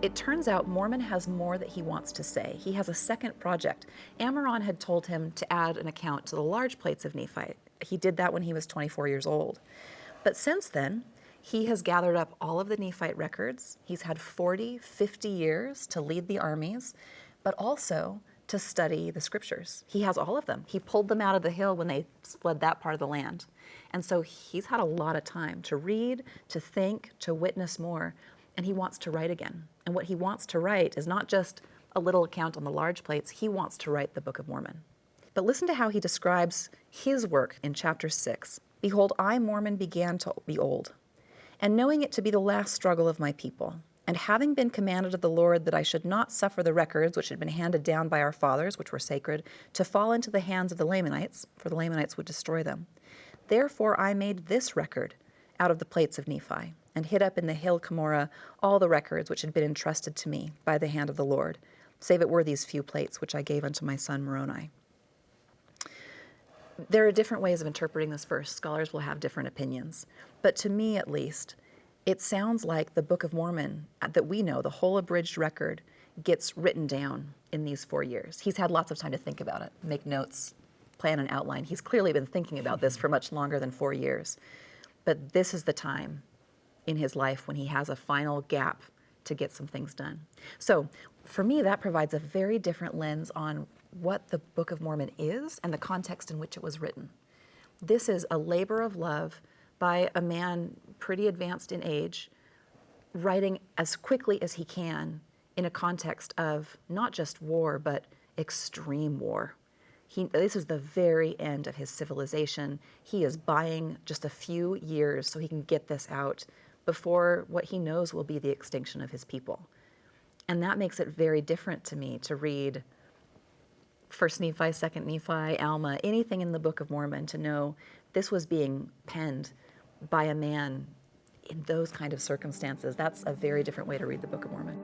It turns out Mormon has more that he wants to say. He has a second project. Amaron had told him to add an account to the large plates of Nephite. He did that when he was 24 years old. But since then, he has gathered up all of the Nephite records. He's had 40, 50 years to lead the armies, but also to study the scriptures. He has all of them. He pulled them out of the hill when they fled that part of the land. And so he's had a lot of time to read, to think, to witness more, and he wants to write again. And what he wants to write is not just a little account on the large plates, he wants to write the Book of Mormon. But listen to how he describes his work in chapter 6. Behold, I, Mormon, began to be old, and knowing it to be the last struggle of my people, and having been commanded of the Lord that I should not suffer the records which had been handed down by our fathers, which were sacred, to fall into the hands of the Lamanites, for the Lamanites would destroy them. Therefore I made this record out of the plates of Nephi, and hid up in the hill Cumorah all the records which had been entrusted to me by the hand of the Lord, save it were these few plates which I gave unto my son Moroni. There are different ways of interpreting this verse. Scholars will have different opinions. But to me, at least, it sounds like the Book of Mormon that we know, the whole abridged record, gets written down in these 4 years. He's had lots of time to think about it, make notes, plan an outline. He's clearly been thinking about this for much longer than 4 years. But this is the time in his life when he has a final gap to get some things done. So for me, that provides a very different lens on what the Book of Mormon is and the context in which it was written. This is a labor of love by a man pretty advanced in age, writing as quickly as he can in a context of not just war, but extreme war. This is the very end of his civilization. He is buying just a few years so he can get this out before what he knows will be the extinction of his people. And that makes it very different to me to read 1st Nephi, 2nd Nephi, Alma, anything in the Book of Mormon, to know this was being penned by a man in those kind of circumstances. That's a very different way to read the Book of Mormon.